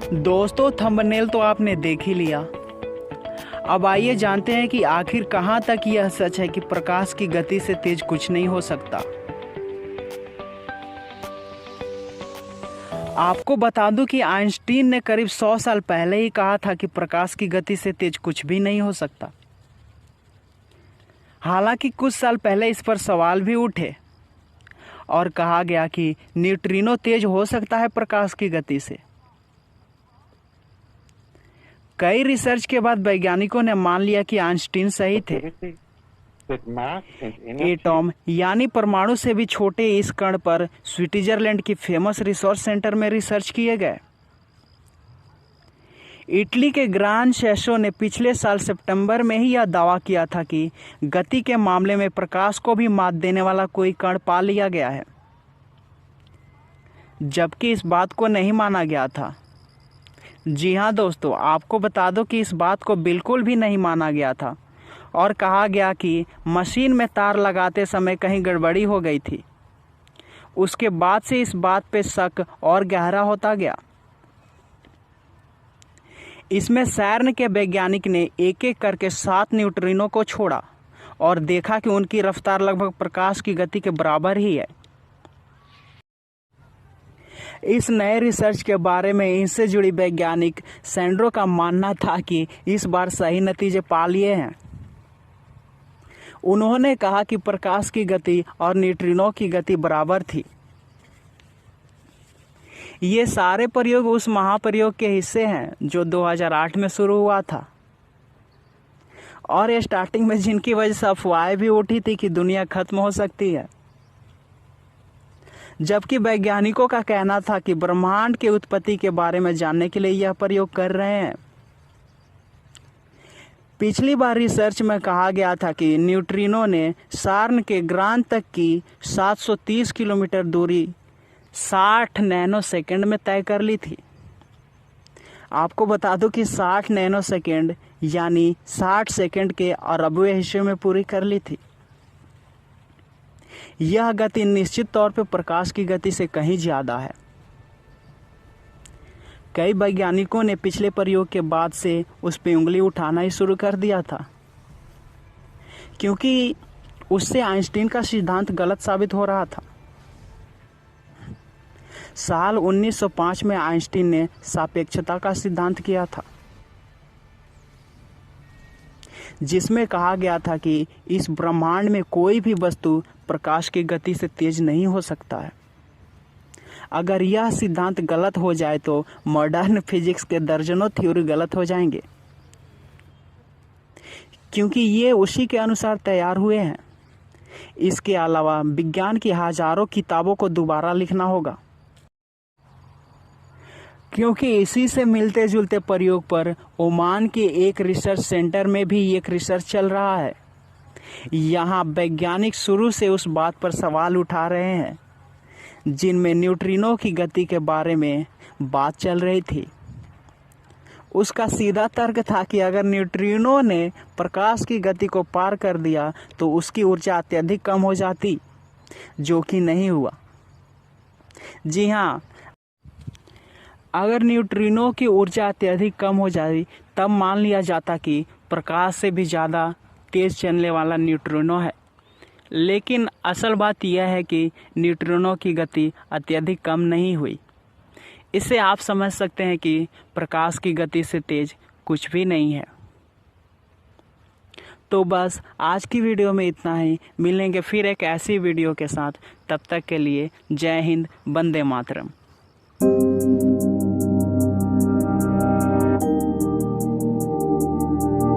दोस्तों, थंबनेल तो आपने देख ही लिया। अब आइए जानते हैं कि आखिर कहां तक यह सच है कि प्रकाश की गति से तेज कुछ नहीं हो सकता। आपको बता दूं कि आइंस्टीन ने करीब 100 साल पहले ही कहा था कि प्रकाश की गति से तेज कुछ भी नहीं हो सकता। हालांकि कुछ साल पहले इस पर सवाल भी उठे और कहा गया कि न्यूट्रिनो तेज हो सकता है प्रकाश की गति से। कई रिसर्च के बाद वैज्ञानिकों ने मान लिया कि आइंस्टीन सही थे। एटॉम यानी परमाणु से भी छोटे इस कण पर स्विट्जरलैंड की फेमस रिसर्च सेंटर में रिसर्च किए गए। इटली के ग्रान सेशो ने पिछले साल सितंबर में ही यह दावा किया था कि गति के मामले में प्रकाश को भी मात देने वाला कोई कण पा लिया गया है, जबकि इस बात को नहीं माना गया था। जी हाँ दोस्तों, आपको बता दो कि इस बात को बिल्कुल भी नहीं माना गया था और कहा गया कि मशीन में तार लगाते समय कहीं गड़बड़ी हो गई थी। उसके बाद से इस बात पे शक और गहरा होता गया। इसमें सेर्न के वैज्ञानिक ने एक एक करके 7 न्यूट्रिनो को छोड़ा और देखा कि उनकी रफ्तार लगभग प्रकाश की गति के बराबर ही है। इस नए रिसर्च के बारे में इनसे जुड़ी वैज्ञानिक सैंड्रो का मानना था कि इस बार सही नतीजे पा लिए हैं। उन्होंने कहा कि प्रकाश की गति और न्यूट्रिनो की गति बराबर थी। ये सारे प्रयोग उस महाप्रयोग के हिस्से हैं जो 2008 में शुरू हुआ था और स्टार्टिंग में जिनकी वजह से अफवाहें भी उठी थी कि दुनिया खत्म हो सकती है, जबकि वैज्ञानिकों का कहना था कि ब्रह्मांड की उत्पत्ति के बारे में जानने के लिए यह प्रयोग कर रहे हैं। पिछली बार रिसर्च में कहा गया था कि न्यूट्रिनो ने सार्न के ग्रान तक की 730 किलोमीटर दूरी 60 नैनो सेकेंड में तय कर ली थी। आपको बता दूं कि 60 नैनो सेकेंड यानी 60 सेकेंड के अरबवें हिस्से में पूरी कर ली थी। यह गति निश्चित तौर पर प्रकाश की गति से कहीं ज्यादा है। कई वैज्ञानिकों ने पिछले प्रयोग के बाद से उस पर उंगली उठाना ही शुरू कर दिया था, क्योंकि उससे आइंस्टीन का सिद्धांत गलत साबित हो रहा था। साल 1905 में आइंस्टीन ने सापेक्षता का सिद्धांत किया था, जिसमें कहा गया था कि इस ब्रह्मांड में कोई भी वस्तु प्रकाश की गति से तेज नहीं हो सकता है। अगर यह सिद्धांत गलत हो जाए तो मॉडर्न फिजिक्स के दर्जनों थ्योरी गलत हो जाएंगे, क्योंकि ये उसी के अनुसार तैयार हुए हैं। इसके अलावा विज्ञान की हजारों किताबों को दोबारा लिखना होगा, क्योंकि इसी से मिलते जुलते प्रयोग पर ओमान के एक रिसर्च सेंटर में भी एक रिसर्च चल रहा है। यहाँ वैज्ञानिक शुरू से उस बात पर सवाल उठा रहे हैं जिनमें न्यूट्रिनो की गति के बारे में बात चल रही थी। उसका सीधा तर्क था कि अगर न्यूट्रिनो ने प्रकाश की गति को पार कर दिया तो उसकी ऊर्जा अत्यधिक कम हो जाती, जो कि नहीं हुआ। जी हाँ, अगर न्यूट्रिनो की ऊर्जा अत्यधिक कम हो जाती तब मान लिया जाता कि प्रकाश से भी ज़्यादा तेज चलने वाला न्यूट्रिनो है। लेकिन असल बात यह है कि न्यूट्रिनो की गति अत्यधिक कम नहीं हुई। इससे आप समझ सकते हैं कि प्रकाश की गति से तेज कुछ भी नहीं है। तो बस आज की वीडियो में इतना ही। मिलेंगे फिर एक ऐसी वीडियो के साथ। तब तक के लिए जय हिंद, वंदे मातरम।